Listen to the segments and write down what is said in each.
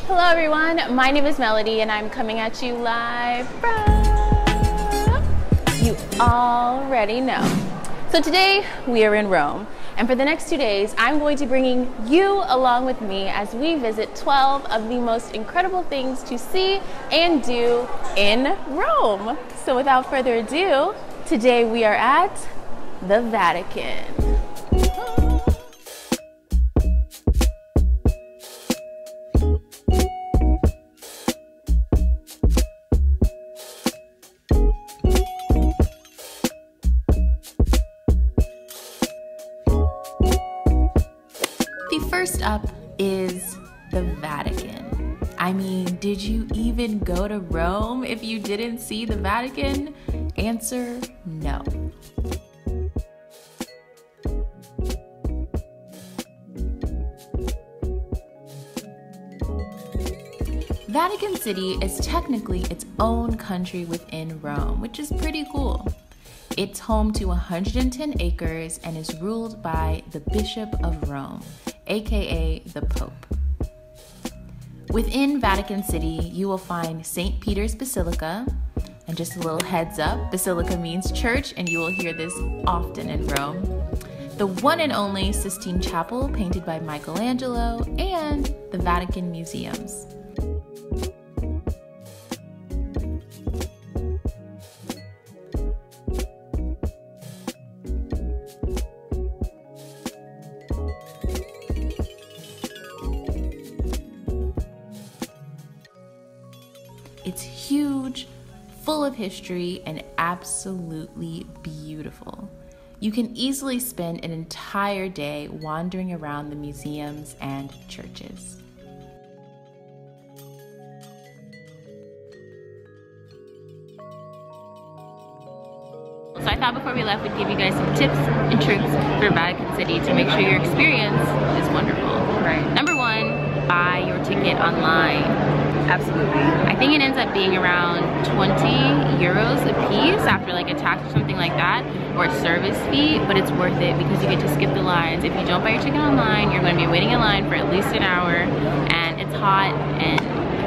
Hello everyone, my name is Melody and I'm coming at you live from, you already know. So today we are in Rome, and for the next 2 days I'm going to be bringing you along with me as we visit 12 of the most incredible things to see and do in Rome. So without further ado, today we are at the Vatican. First up is the Vatican. I mean, did you even go to Rome if you didn't see the Vatican? Answer, no. Vatican City is technically its own country within Rome, which is pretty cool. It's home to 110 acres and is ruled by the Bishop of Rome, aka the Pope. Within Vatican City, you will find St. Peter's Basilica, and just a little heads up, Basilica means church, and you will hear this often in Rome. The one and only Sistine Chapel, painted by Michelangelo, and the Vatican Museums. It's huge, full of history, and absolutely beautiful. You can easily spend an entire day wandering around the museums and churches. So I thought before we left we'd give you guys some tips and tricks for Vatican City to make sure your experience is wonderful. Right. Number one, buy your ticket online. Absolutely. I think it ends up being around 20 euros a piece after like a tax or something like that, or a service fee, but it's worth it because you get to skip the lines. If you don't buy your ticket online, you're going to be waiting in line for at least an hour, and it's hot, and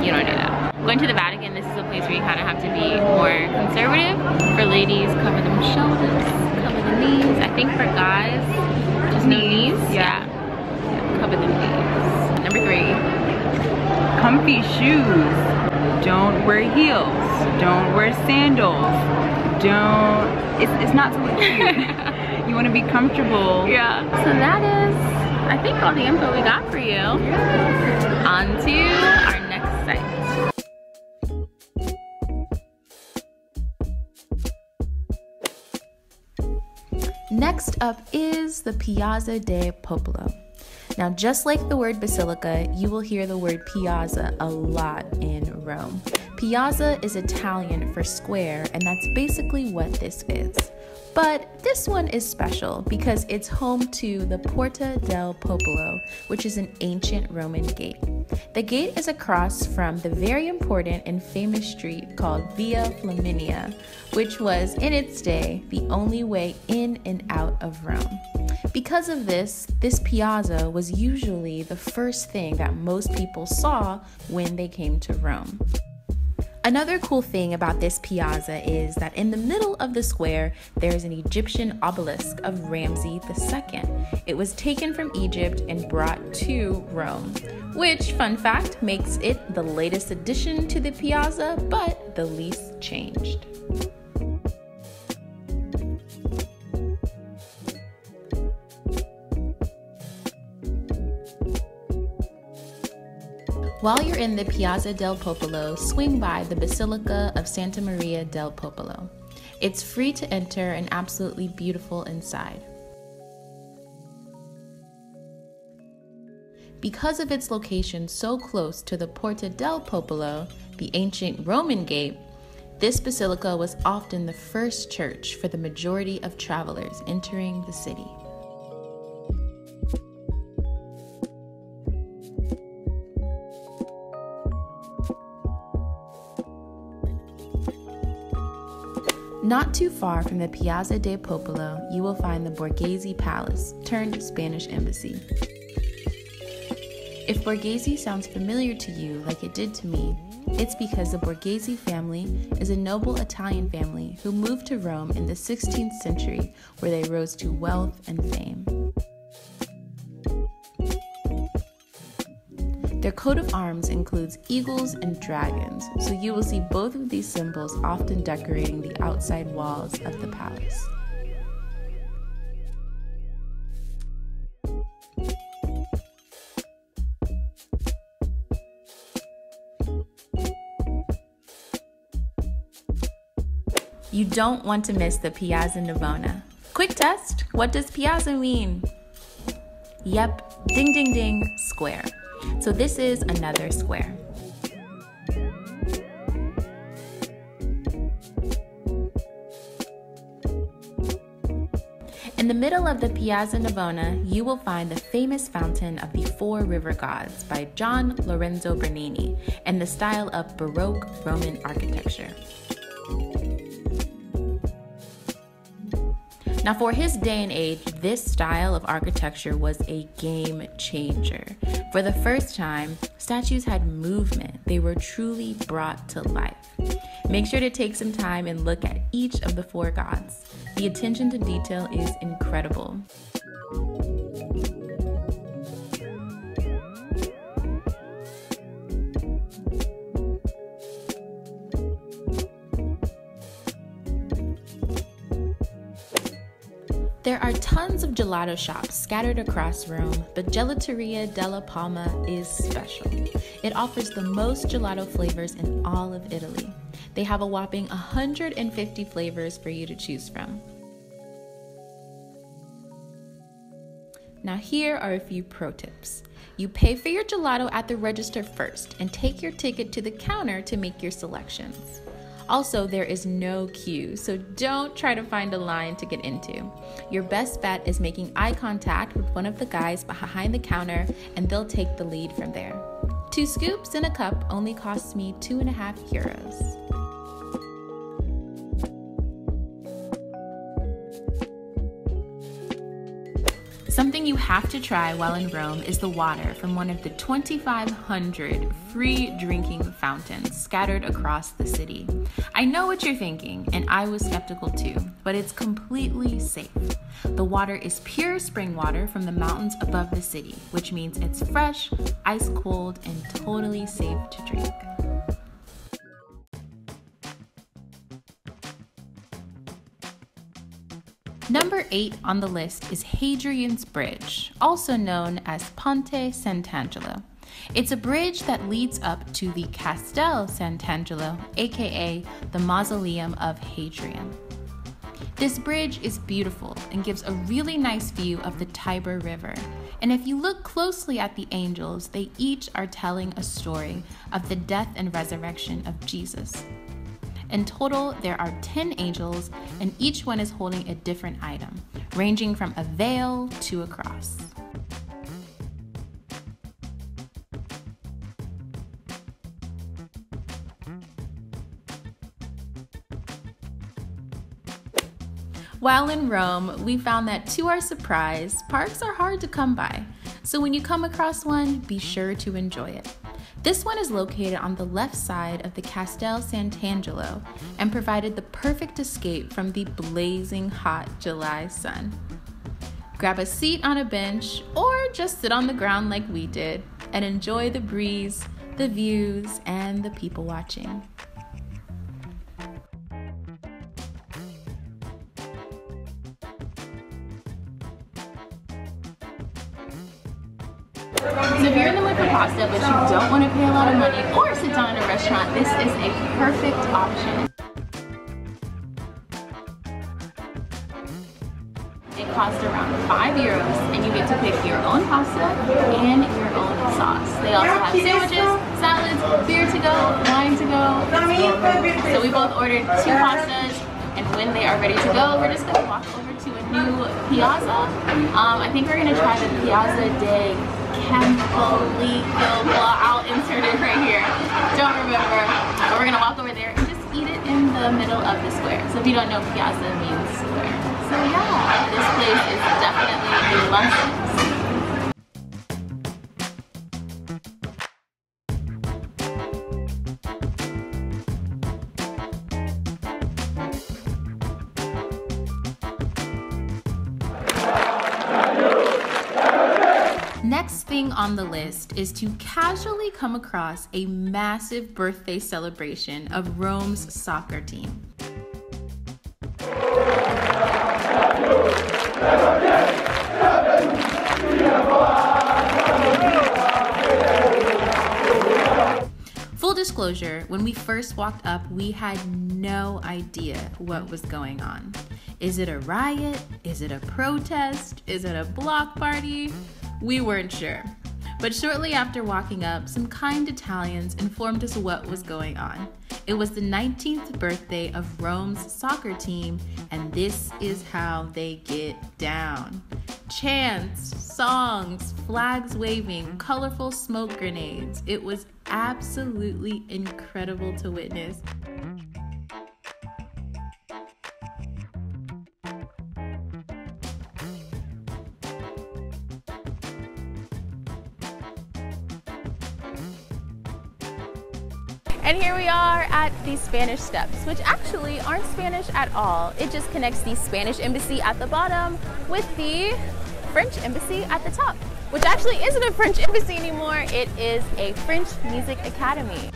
you don't do that. Going to the Vatican, this is a place where you kind of have to be more conservative. For ladies, cover them shoulders, cover the knees. I think for guys, just no knees. Yeah. Cover the knees. Number three. Comfy shoes. Don't wear heels. Don't wear sandals. It's not to look cute. You want to be comfortable. Yeah. So that is, I think, all the info we got for you. On to our next site. Next up is the Piazza del Popolo. Now, just like the word basilica, you will hear the word piazza a lot in Rome. Piazza is Italian for square, and that's basically what this is. But this one is special because it's home to the Porta del Popolo, which is an ancient Roman gate. The gate is across from the very important and famous street called Via Flaminia, which was, in its day, the only way in and out of Rome. Because of this piazza was usually the first thing that most people saw when they came to Rome. Another cool thing about this piazza is that in the middle of the square, there's an Egyptian obelisk of Ramses II. It was taken from Egypt and brought to Rome, which, fun fact, makes it the latest addition to the piazza, but the least changed. While you're in the Piazza del Popolo, swing by the Basilica of Santa Maria del Popolo. It's free to enter and absolutely beautiful inside. Because of its location so close to the Porta del Popolo, the ancient Roman gate, this basilica was often the first church for the majority of travelers entering the city. Not too far from the Piazza del Popolo, you will find the Borghese Palace, turned Spanish Embassy. If Borghese sounds familiar to you like it did to me, it's because the Borghese family is a noble Italian family who moved to Rome in the 16th century, where they rose to wealth and fame. Their coat of arms includes eagles and dragons, so you will see both of these symbols often decorating the outside walls of the palace. You don't want to miss the Piazza Navona. Quick test, what does piazza mean? Yep, ding ding ding, square. So this is another square. In the middle of the Piazza Navona, you will find the famous fountain of the Four River Gods by Gian Lorenzo Bernini in the style of Baroque Roman architecture. Now, for his day and age, this style of architecture was a game changer. For the first time, statues had movement. They were truly brought to life. Make sure to take some time and look at each of the four gods. The attention to detail is incredible. There are tons of gelato shops scattered across Rome, but Gelateria della Palma is special. It offers the most gelato flavors in all of Italy. They have a whopping 150 flavors for you to choose from. Now here are a few pro tips. You pay for your gelato at the register first and take your ticket to the counter to make your selections. Also, there is no queue, so don't try to find a line to get into. Your best bet is making eye contact with one of the guys behind the counter, and they'll take the lead from there. 2 scoops in a cup only costs me €2.50. Something you have to try while in Rome is the water from one of the 2,500 free drinking fountains scattered across the city. I know what you're thinking, and I was skeptical too, but it's completely safe. The water is pure spring water from the mountains above the city, which means it's fresh, ice cold, and totally safe to drink. Number 8 on the list is HADRIAN'S Bridge, also known as Ponte SANT'ANGELO. It's a bridge that leads up to the Castel Sant'Angelo, aka the Mausoleum of Hadrian. This bridge is beautiful and gives a really nice view of the Tiber River. And if you look closely at the angels, they each are telling a story of the death and resurrection of Jesus. In total, there are 10 angels, and each one is holding a different item, ranging from a veil to a cross. While in Rome, we found that to our surprise, parks are hard to come by. So when you come across one, be sure to enjoy it. This one is located on the left side of the Castel Sant'Angelo and provided the perfect escape from the blazing hot July sun. Grab a seat on a bench or just sit on the ground like we did and enjoy the breeze, the views, and the people watching. So if you're in the mood for pasta but you don't want to pay a lot of money or sit down in a restaurant, this is a perfect option. It costs around €5 and you get to pick your own pasta and your own sauce. They also have sandwiches, salads, beer to go, wine to go. So we both ordered 2 pastas, and when they are ready to go, we're just going to walk over to a new piazza. I think we're going to try the Piazza de I'll insert it right here. Don't remember. But we're gonna walk over there and just eat it in the middle of the square. So if you don't know, piazza means square. So yeah, this place is definitely a must-see. Next thing on the list is to casually come across a massive birthday celebration of Rome's soccer team. Full disclosure, when we first walked up, we had no idea what was going on. Is it a riot? Is it a protest? Is it a block party? We weren't sure. But shortly after walking up, some kind Italians informed us what was going on. It was the 19th birthday of Rome's soccer team, and this is how they get down. Chants, songs, flags waving, colorful smoke grenades. It was absolutely incredible to witness. And here we are at the Spanish Steps, which actually aren't Spanish at all. It just connects the Spanish embassy at the bottom with the French embassy at the top, which actually isn't a French embassy anymore. It is a French music academy.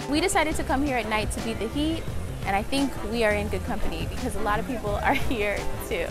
We decided to come here at night to beat the heat, and I think we are in good company because a lot of people are here too.